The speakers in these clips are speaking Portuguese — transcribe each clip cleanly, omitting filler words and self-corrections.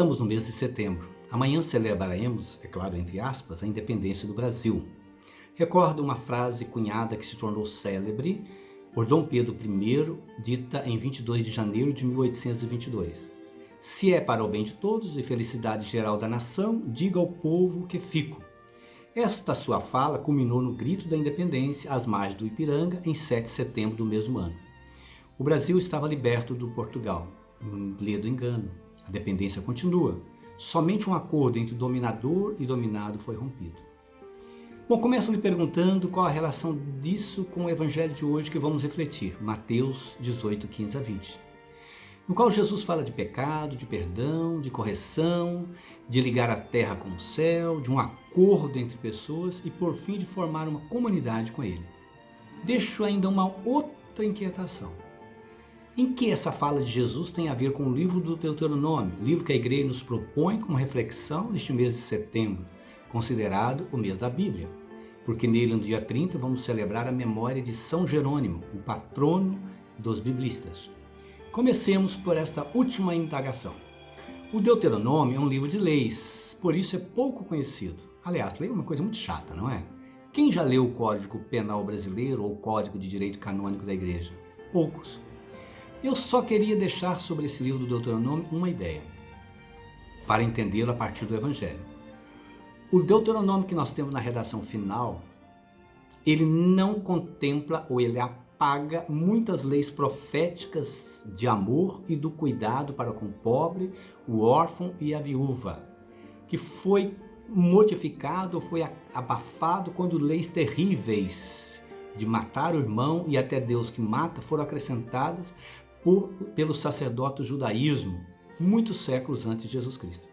Estamos no mês de setembro. Amanhã celebraremos, é claro, entre aspas, a independência do Brasil. Recordo uma frase cunhada que se tornou célebre por Dom Pedro I, dita em 22 de janeiro de 1822. Se é para o bem de todos e felicidade geral da nação, diga ao povo que fico. Esta sua fala culminou no grito da independência às margens do Ipiranga em 7 de setembro do mesmo ano. O Brasil estava liberto do Portugal. Ledo engano. A dependência continua. Somente um acordo entre dominador e dominado foi rompido. Bom, começo me perguntando qual a relação disso com o evangelho de hoje que vamos refletir, Mateus 18, 15 a 20. No qual Jesus fala de pecado, de perdão, de correção, de ligar a terra com o céu, de um acordo entre pessoas e, por fim, de formar uma comunidade com ele. Deixo ainda uma outra inquietação. Em que essa fala de Jesus tem a ver com o livro do Deuteronômio, livro que a igreja nos propõe como reflexão neste mês de setembro, considerado o mês da Bíblia, porque nele, no dia 30, vamos celebrar a memória de São Jerônimo, o patrono dos biblistas. Comecemos por esta última indagação. O Deuteronômio é um livro de leis, por isso é pouco conhecido. Aliás, lei é uma coisa muito chata, não é? Quem já leu o Código Penal Brasileiro ou o Código de Direito Canônico da Igreja? Poucos. Eu só queria deixar sobre esse livro do Deuteronômio uma ideia, para entendê-lo a partir do Evangelho. O Deuteronômio que nós temos na redação final, ele não contempla ou ele apaga muitas leis proféticas de amor e do cuidado para com o pobre, o órfão e a viúva, que foi modificado ou foi abafado quando leis terríveis de matar o irmão e até Deus que mata foram acrescentadas pelo sacerdote do judaísmo, muitos séculos antes de Jesus Cristo.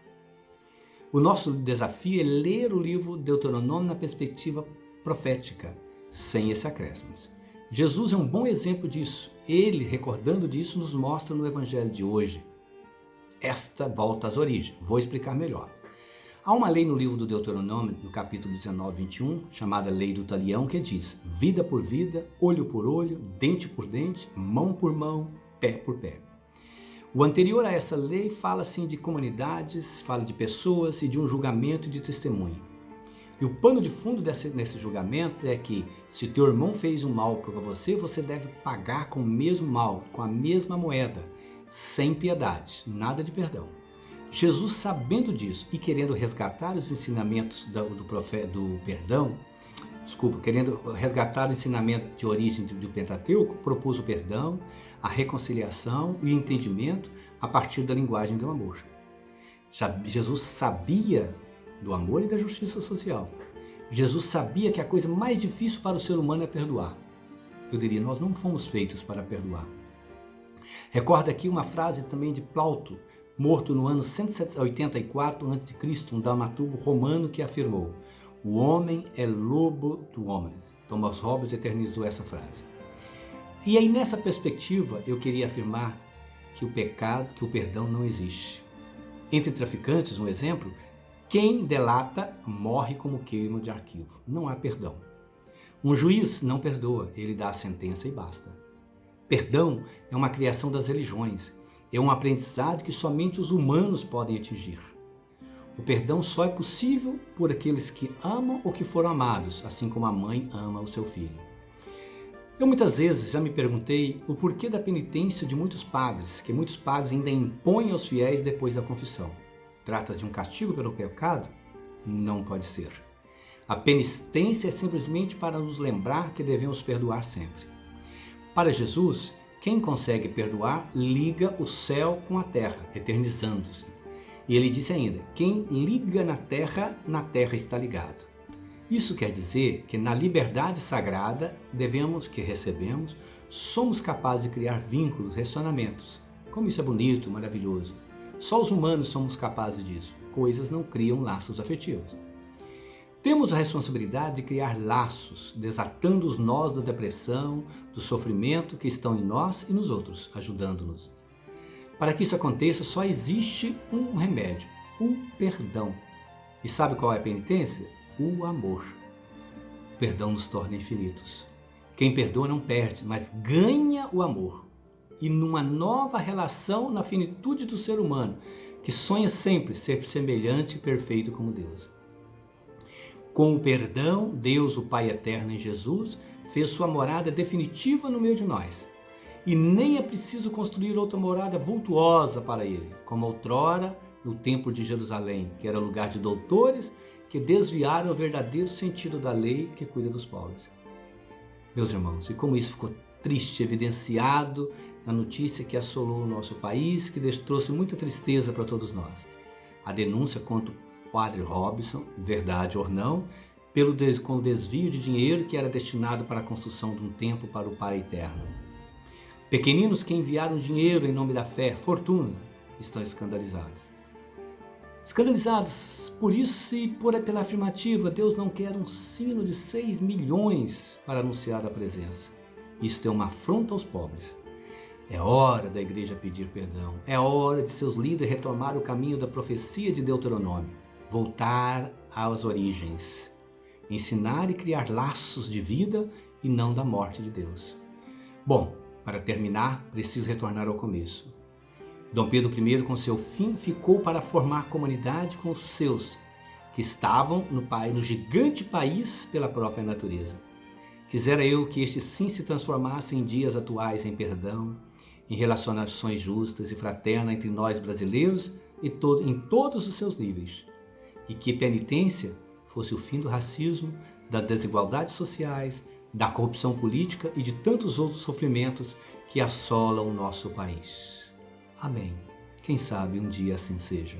O nosso desafio é ler o livro Deuteronômio na perspectiva profética, sem esses acréscimos. Jesus é um bom exemplo disso. Ele, recordando disso, nos mostra no Evangelho de hoje esta volta às origens. Vou explicar melhor. Há uma lei no livro do Deuteronômio, no capítulo 19, 21, chamada Lei do Talião, que diz: vida por vida, olho por olho, dente por dente, mão por mão, pé por pé. O anterior a essa lei fala assim de comunidades, fala de pessoas e de um julgamento e de testemunho. E o pano de fundo nesse julgamento é que se teu irmão fez um mal para você, você deve pagar com o mesmo mal, com a mesma moeda, sem piedade, nada de perdão. Jesus, sabendo disso e querendo resgatar os ensinamentos do perdão, querendo resgatar o ensinamento de origem do Pentateuco, propôs o perdão, a reconciliação e o entendimento a partir da linguagem do amor. Jesus sabia do amor e da justiça social. Jesus sabia que a coisa mais difícil para o ser humano é perdoar. Eu diria, nós não fomos feitos para perdoar. Recorda aqui uma frase também de Plauto, morto no ano 184 a.C., um dramaturgo romano que afirmou: o homem é lobo do homem. Thomas Hobbes eternizou essa frase. E aí, nessa perspectiva, eu queria afirmar que o perdão não existe. Entre traficantes, um exemplo, quem delata morre como queima de arquivo. Não há perdão. Um juiz não perdoa, ele dá a sentença e basta. Perdão é uma criação das religiões, é um aprendizado que somente os humanos podem atingir. O perdão só é possível por aqueles que amam ou que foram amados, assim como a mãe ama o seu filho. Eu muitas vezes já me perguntei o porquê da penitência de muitos padres, que muitos padres ainda impõem aos fiéis depois da confissão. Trata-se de um castigo pelo pecado? Não pode ser. A penitência é simplesmente para nos lembrar que devemos perdoar sempre. Para Jesus, quem consegue perdoar liga o céu com a terra, eternizando-se. E ele disse ainda: quem liga na terra está ligado. Isso quer dizer que na liberdade sagrada que recebemos, somos capazes de criar vínculos, relacionamentos. Como isso é bonito, maravilhoso. Só os humanos somos capazes disso. Coisas não criam laços afetivos. Temos a responsabilidade de criar laços, desatando os nós da depressão, do sofrimento que estão em nós e nos outros, ajudando-nos. Para que isso aconteça, só existe um remédio: o perdão. E sabe qual é a penitência? O amor. O perdão nos torna infinitos. Quem perdoa não perde, mas ganha o amor. E numa nova relação na finitude do ser humano, que sonha sempre ser semelhante e perfeito como Deus. Com o perdão, Deus, o Pai eterno em Jesus, fez sua morada definitiva no meio de nós. E nem é preciso construir outra morada vultuosa para ele, como outrora no Templo de Jerusalém, que era lugar de doutores que desviaram o verdadeiro sentido da lei que cuida dos pobres. Meus irmãos, e como isso ficou triste, evidenciado na notícia que assolou o nosso país, que trouxe muita tristeza para todos nós. A denúncia contra o padre Robson, verdade ou não, com o desvio de dinheiro que era destinado para a construção de um templo para o Pai Eterno. Pequeninos que enviaram dinheiro em nome da fé, fortuna, estão escandalizados. Escandalizados por isso e pela afirmativa, Deus não quer um sino de 6 milhões para anunciar a presença. Isto é uma afronta aos pobres. É hora da igreja pedir perdão. É hora de seus líderes retomar o caminho da profecia de Deuteronômio. Voltar às origens. Ensinar e criar laços de vida e não da morte de Deus. Bom, para terminar, preciso retornar ao começo. Dom Pedro I, com seu fim, ficou para formar comunidade com os seus, que estavam no gigante país pela própria natureza. Quisera eu que este sim se transformasse em dias atuais em perdão, em relações justas e fraternas entre nós brasileiros e em todos os seus níveis. E que penitência fosse o fim do racismo, das desigualdades sociais, da corrupção política e de tantos outros sofrimentos que assolam o nosso país. Amém. Quem sabe um dia assim seja.